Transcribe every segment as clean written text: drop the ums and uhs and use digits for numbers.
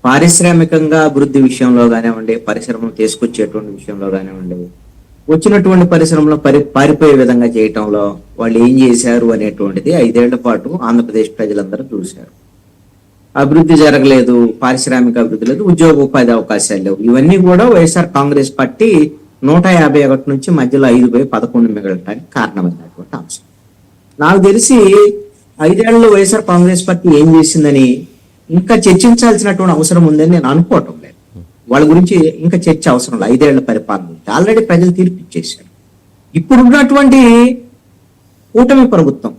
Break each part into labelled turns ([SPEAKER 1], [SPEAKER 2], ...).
[SPEAKER 1] పారిశ్రామికంగా అభివృద్ధి విషయంలో కానివ్వండి, పరిశ్రమలు తీసుకొచ్చేటువంటి విషయంలో కానివ్వండి, వచ్చినటువంటి పరిశ్రమలో పారిపోయే విధంగా చేయటంలో వాళ్ళు ఏం చేశారు అనేటువంటిది 5 ఏళ్ల పాటు ఆంధ్రప్రదేశ్ ప్రజలందరూ చూశారు. అభివృద్ధి జరగలేదు, పారిశ్రామిక అభివృద్ధి లేదు, ఉద్యోగ ఉపాధి అవకాశాలు లేవు. ఇవన్నీ కూడా వైఎస్ఆర్ కాంగ్రెస్ పార్టీ 151 నుంచి మధ్యలో 5/11 మిగలటానికి కారణమైనటువంటి అంశం. నాకు తెలిసి 5 ఏళ్లలో వైఎస్ఆర్ కాంగ్రెస్ పార్టీ ఏం చేసిందని ఇంకా చర్చించాల్సినటువంటి అవసరం ఉందని నేను అనుకోవటం లేదు. వాళ్ళ గురించి ఇంకా చర్చ అవసరం లేదు. 5 ఏళ్ల పరిపాలన గురించి ఆల్రెడీ ప్రజలు తీర్పిచ్చేశారు. ఇప్పుడున్నటువంటి కూటమి ప్రభుత్వం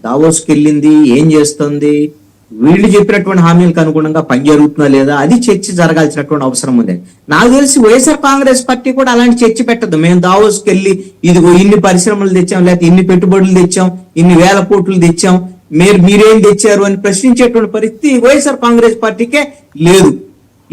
[SPEAKER 1] దావోస్కి వెళ్ళింది, ఏం చేస్తుంది, వీళ్ళు చెప్పినటువంటి హామీలకు అనుగుణంగా పని జరుగుతుందా లేదా, అది చర్చ జరగాల్సినటువంటి అవసరం ఉంది. నాకు తెలిసి వైఎస్ఆర్ కాంగ్రెస్ పార్టీ కూడా అలాంటి చర్చ పెట్టదు. మేము దావోస్కి వెళ్ళి ఇదిగో ఇన్ని పరిశ్రమలు తెచ్చాం, లేకపోతే ఇన్ని పెట్టుబడులు తెచ్చాం, ఇన్ని వేల కోట్లు తెచ్చాం, మీరేం తెచ్చారు అని ప్రశ్నించేటువంటి పరిస్థితి వైఎస్ఆర్ కాంగ్రెస్ పార్టీకే లేదు.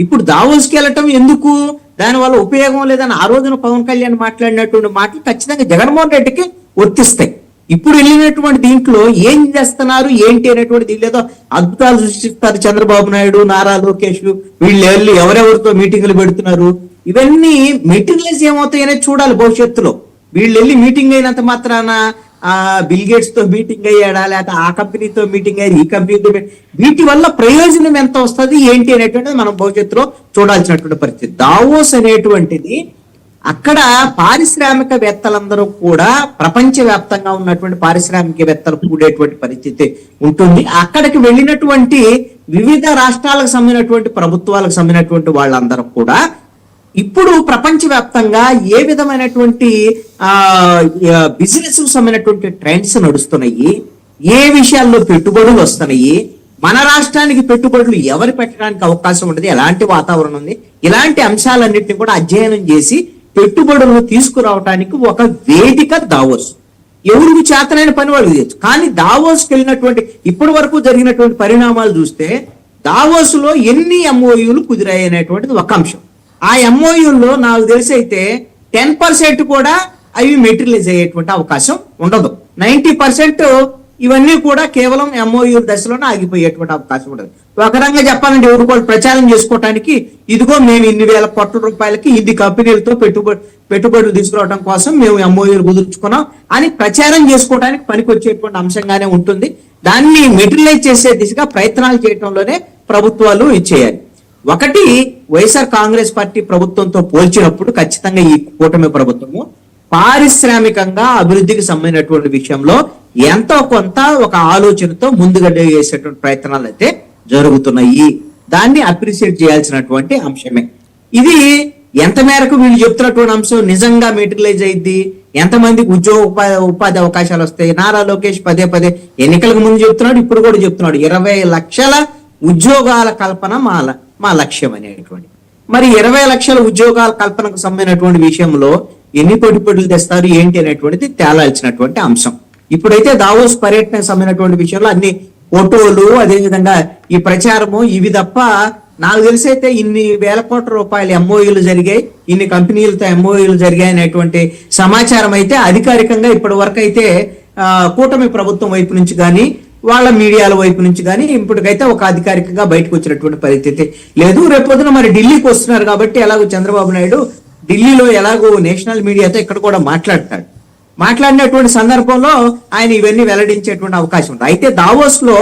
[SPEAKER 1] ఇప్పుడు దావోస్కి వెళ్ళటం ఎందుకు, దానివల్ల ఉపయోగం లేదని ఆ రోజున పవన్ కళ్యాణ్ మాట్లాడినటువంటి మాటలు ఖచ్చితంగా జగన్మోహన్ రెడ్డికి వర్తిస్తాయి. ఇప్పుడు వెళ్ళినటువంటి దీంట్లో ఏం చేస్తున్నారు ఏంటి అనేటువంటి దీనిలో అద్భుతాలు సృష్టిస్తారు చంద్రబాబు నాయుడు, నారా లోకేష్, వీళ్ళు వెళ్ళి ఎవరెవరితో మీటింగులు పెడుతున్నారు, ఇవన్నీ మెటీరియల్స్ ఏమవుతాయనే చూడాలి భవిష్యత్తులో. వీళ్ళు వెళ్ళి మీటింగ్ అయినంత మాత్రాన బిల్ గేట్స్ తో మీటింగ్ అయ్యాడా, లేకపోతే ఆ కంపెనీతో మీటింగ్ అయ్యారు, ఈ కంపెనీతో, వీటి వల్ల ప్రయోజనం ఎంత వస్తుంది ఏంటి అనేటువంటిది మనం భవిష్యత్తులో చూడాల్సినటువంటి పరిస్థితి. దావోస్ అనేటువంటిది అక్కడ పారిశ్రామికవేత్తలందరూ కూడా ప్రపంచవ్యాప్తంగా ఉన్నటువంటి పారిశ్రామికవేత్తలు కూడేటువంటి పరిస్థితి ఉంటుంది. అక్కడికి వెళ్ళినటువంటి వివిధ రాష్ట్రాలకు సంబంధించినటువంటి ప్రభుత్వాలకు సంబంధించినటువంటి వాళ్ళందరూ కూడా ఇప్పుడు ప్రపంచవ్యాప్తంగా ఏ విధమైనటువంటి బిజినెస్ సంబంధించినటువంటి ట్రెండ్స్ నడుస్తున్నాయి, ఏ విషయాల్లో పెట్టుబడులు వస్తున్నాయి, మన రాష్ట్రానికి పెట్టుబడులు ఎవరు పెట్టడానికి అవకాశం ఉంటుంది, ఎలాంటి వాతావరణం ఉంది, ఇలాంటి అంశాలన్నింటినీ కూడా అధ్యయనం చేసి పెట్టుబడులను తీసుకురావడానికి ఒక వేదిక దావోస్. ఎవరికి చేతనైన పని వాళ్ళు చేయొచ్చు. కానీ దావోస్కి వెళ్ళినటువంటి ఇప్పటి వరకు జరిగినటువంటి పరిణామాలు చూస్తే దావోస్ లో ఎన్ని ఎంఓయూలు కుదిరాయి అనేటువంటిది ఒక అంశం. ఆ ఎంఓయూల్లో నాకు తెలిసి అయితే 10% కూడా అవి మెటీరియలైజ్ అయ్యేటువంటి అవకాశం ఉండదు. 90% ఇవన్నీ కూడా కేవలం ఎంఓయూ దశలోనే ఆగిపోయేటువంటి అవకాశం ఉండదు. ఒక రకంగా చెప్పాలంటే ఎవరు కూడా ప్రచారం చేసుకోవడానికి ఇదిగో మేము ఇన్ని వేల కోట్ల రూపాయలకి ఇన్ని కంపెనీలతో పెట్టుబడులు తీసుకురావడం కోసం మేము ఎంఓయూలు కుదుర్చుకున్నాం అని ప్రచారం చేసుకోవడానికి పనికొచ్చేటువంటి అంశంగానే ఉంటుంది. దాన్ని మెటీరియలైజ్ చేసే దిశగా ప్రయత్నాలు చేయడంలోనే ప్రభుత్వాలు ఇచ్చేయాలి. ఒకటి, వైఎస్ఆర్ కాంగ్రెస్ పార్టీ ప్రభుత్వంతో పోల్చినప్పుడు ఖచ్చితంగా ఈ కూటమి ప్రభుత్వము పారిశ్రామికంగా అభివృద్ధికి సంబంధించినటువంటి విషయంలో ఎంతో కొంత ఒక ఆలోచనతో ముందుగడ్డ చేసేటువంటి ప్రయత్నాలు అయితే జరుగుతున్నాయి. దాన్ని అప్రిషియేట్ చేయాల్సినటువంటి అంశమే. ఇది ఎంత మేరకు వీళ్ళు చెప్తున్నటువంటి అంశం నిజంగా మెటీరియలైజ్ అయింది, ఎంతమందికి ఉపాధి అవకాశాలు వస్తాయి. నారా లోకేష్ పదే ఎన్నికలకు ముందు చెప్తున్నాడు, ఇప్పుడు కూడా చెప్తున్నాడు 20 లక్షల ఉద్యోగాల కల్పన మా లక్ష్యం అనేటువంటి. మరి 20 లక్షల ఉద్యోగాల కల్పనకు సంబంధించినటువంటి విషయంలో ఎన్ని పెట్టుబడులు తెస్తారు ఏంటి అనేటువంటిది తేలాల్సినటువంటి అంశం. ఇప్పుడైతే దావోస్ పర్యటనకు సంబంధించినటువంటి విషయంలో అన్ని ఫోటోలు, అదేవిధంగా ఈ ప్రచారము, ఇవి తప్ప నాకు తెలిసి అయితే ఇన్ని వేల కోట్ల రూపాయల ఎంఓయూలు జరిగాయి, ఇన్ని కంపెనీలతో ఎంఓయూలు జరిగాయి అనేటువంటి సమాచారం అయితే అధికారికంగా ఇప్పటి వరకు అయితే కూటమి ప్రభుత్వం వైపు నుంచి కానీ వాళ్ళ మీడియాల వైపు నుంచి కానీ ఇప్పటికైతే ఒక అధికారికంగా బయటకు వచ్చినటువంటి పరిస్థితి లేదు. రేపొద్దున మరి ఢిల్లీకి వస్తున్నారు కాబట్టి ఎలాగో చంద్రబాబు నాయుడు ఢిల్లీలో ఎలాగో నేషనల్ మీడియాతో ఇక్కడ కూడా మాట్లాడతాడు. మాట్లాడినటువంటి సందర్భంలో ఆయన ఇవన్నీ వెల్లడించేటువంటి అవకాశం ఉంది. అయితే దావోస్ లో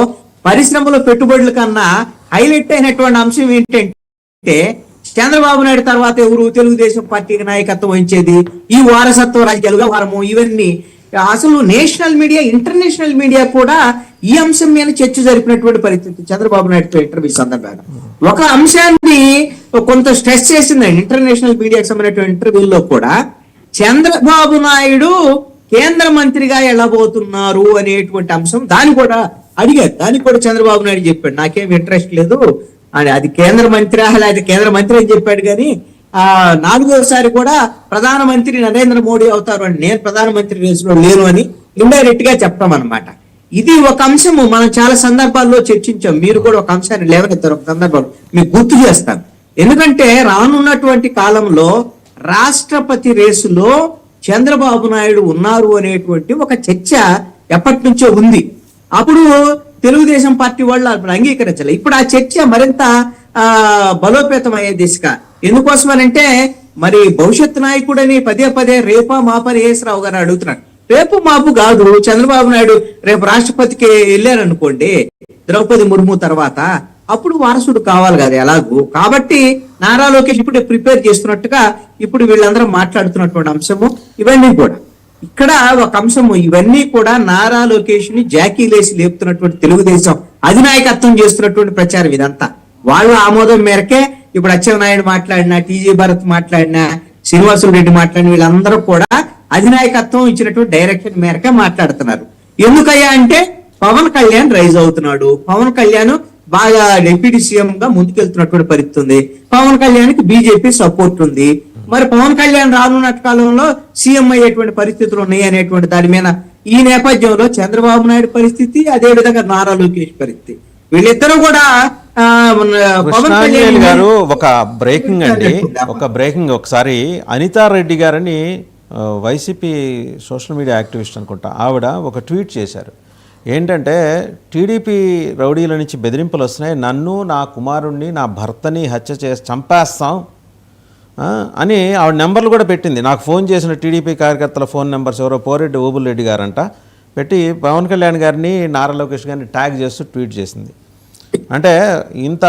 [SPEAKER 1] పరిశ్రమలో పెట్టుబడుల కన్నా హైలైట్ అయినటువంటి అంశం ఏంటంటే చంద్రబాబు నాయుడు తర్వాత ఎవరు తెలుగుదేశం పార్టీకి నాయకత్వం వహించేది, ఈ వారసత్వ రాజ్యాలుగా వారము, ఇవన్నీ అసలు నేషనల్ మీడియా, ఇంటర్నేషనల్ మీడియా కూడా ఈ అంశం మీద చర్చ జరిపినటువంటి పరిస్థితి చంద్రబాబు నాయుడుతో ఇంటర్వ్యూ సందర్భంగా ఒక అంశాన్ని కొంత స్ట్రెస్ చేసిందండి. ఇంటర్నేషనల్ మీడియాకి సంబంధించిన ఇంటర్వ్యూల్లో కూడా చంద్రబాబు నాయుడు కేంద్ర మంత్రిగా వెళ్ళబోతున్నారు అనేటువంటి అంశం దాన్ని కూడా అడిగారు. దానికి కూడా చంద్రబాబు నాయుడు చెప్పాడు నాకేం ఇంట్రెస్ట్ లేదు అని. అది కేంద్ర మంత్రి లేకపోతే కేంద్ర మంత్రి అని చెప్పాడు. కానీ 4వసారి కూడా ప్రధానమంత్రి నరేంద్ర మోడీ అవుతారు అని, నేను ప్రధానమంత్రి రేసులో లేను అని ఇండైరెక్ట్ గా చెప్తాం అనమాట. ఇది ఒక అంశము మనం చాలా సందర్భాల్లో చర్చించాం. మీరు కూడా ఒక అంశాన్ని లేవనెత్తారు ఒక సందర్భంలో, మీకు గుర్తు చేస్తాను. ఎందుకంటే రానున్నటువంటి కాలంలో రాష్ట్రపతి రేసులో చంద్రబాబు నాయుడు ఉన్నారు అనేటువంటి ఒక చర్చ ఎప్పటి నుంచో ఉంది. అప్పుడు తెలుగుదేశం పార్టీ వాళ్ళు అప్పుడు అంగీకరించాలి. ఇప్పుడు ఆ చర్చ మరింత బలోపేతం అయ్యే దిశగా. ఎందుకోసమనంటే మరి భవిష్యత్ నాయకుడని పదే పదే రేపా మాపని రావు గారు అడుగుతున్నాడు. రేపు మాపు కాదు, చంద్రబాబు నాయుడు రేపు రాష్ట్రపతికి వెళ్ళారనుకోండి ద్రౌపది ముర్ము తర్వాత, అప్పుడు వారసుడు కావాలి కదా ఎలాగూ. కాబట్టి నారా లోకేష్ ఇప్పుడు ప్రిపేర్ చేస్తున్నట్టుగా ఇప్పుడు వీళ్ళందరూ మాట్లాడుతున్నటువంటి అంశము ఇవన్నీ కూడా. ఇక్కడ ఒక అంశము, ఇవన్నీ కూడా నారా లోకేష్ ని జాకీలేసి లేపుతున్నటువంటి తెలుగుదేశం అధినాయకత్వం చేస్తున్నటువంటి ప్రచారం ఇదంతా. వాళ్ళ ఆమోదం మేరకే ఇప్పుడు అచ్చెన్నాయుడు మాట్లాడినా, టీజీ భరత్ మాట్లాడినా, శ్రీనివాసులు రెడ్డి మాట్లాడిన వీళ్ళందరూ కూడా అధినాయకత్వం ఇచ్చినటువంటి డైరెక్షన్ మేరకే మాట్లాడుతున్నారు. ఎందుకయ్యా అంటే పవన్ కళ్యాణ్ రైజ్ అవుతున్నాడు, పవన్ కళ్యాణ్ బాగా డిప్యూటీ సీఎం గా ముందుకెళ్తున్నటువంటి పరిస్థితి ఉంది, పవన్ కళ్యాణ్ కి బీజేపీ సపోర్ట్ ఉంది. మరి పవన్ కళ్యాణ్ రానున్న కాలంలో సీఎం అయ్యేటువంటి పరిస్థితులు ఉన్నాయి అనేటువంటి దాని మీద ఈ నేపథ్యంలో చంద్రబాబు నాయుడు పరిస్థితి, అదే విధంగా నారా లోకేష్ పరిస్థితి, వీళ్ళిద్దరూ కూడా
[SPEAKER 2] పవన్ కళ్యాణ్ గారు ఒక బ్రేకింగ్ ఒకసారి అనితారెడ్డి గారని వైసీపీ సోషల్ మీడియా యాక్టివిస్ట్ అనుకుంటా, ఆవిడ ఒక ట్వీట్ చేశారు. ఏంటంటే టీడీపీ రౌడీల నుంచి బెదిరింపులు వస్తున్నాయి, నన్ను, నా కుమారుణ్ణి, నా భర్తని హత్య చేసి చంపేస్తాం అని ఆవిడ నెంబర్లు కూడా పెట్టింది. నాకు ఫోన్ చేసిన టీడీపీ కార్యకర్తల ఫోన్ నెంబర్స్ ఎవరో పోరెడ్డి ఓబుల్రెడ్డి గారంట పెట్టి పవన్ కళ్యాణ్ గారిని, నారా లోకేష్ గారిని ట్యాగ్ చేస్తూ ట్వీట్ చేసింది. అంటే ఇంత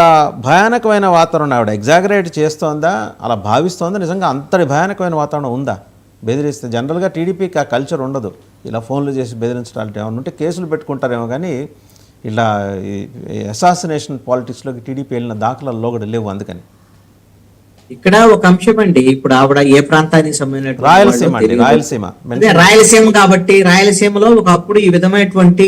[SPEAKER 2] భయానకమైన వాతావరణం ఆవిడ ఎగ్జాగరేట్ చేస్తోందా, అలా భావిస్తోందా? నిజంగా అంతటి భయానకమైన వాతావరణం ఉందా? బెదిరిస్తే జనరల్గా టీడీపీకి ఆ కల్చర్ ఉండదు, ఇలా ఫోన్లు చేసి బెదిరించడానికి. ఏమన్నా ఉంటే కేసులు పెట్టుకుంటారేమో, కానీ ఇలా అసాసినేషన్ పాలిటిక్స్లోకి టీడీపీ వెళ్ళిన దాఖలాల్లో కూడా లేవు. అందుకని
[SPEAKER 1] ఇక్కడ ఒక అంశం అండి, ఇప్పుడు ఆవిడ ఏ ప్రాంతానికి సంబంధించిన
[SPEAKER 2] రాయలసీమ
[SPEAKER 1] రాయలసీమ కాబట్టి రాయలసీమలో ఒకప్పుడు ఈ విధమైనటువంటి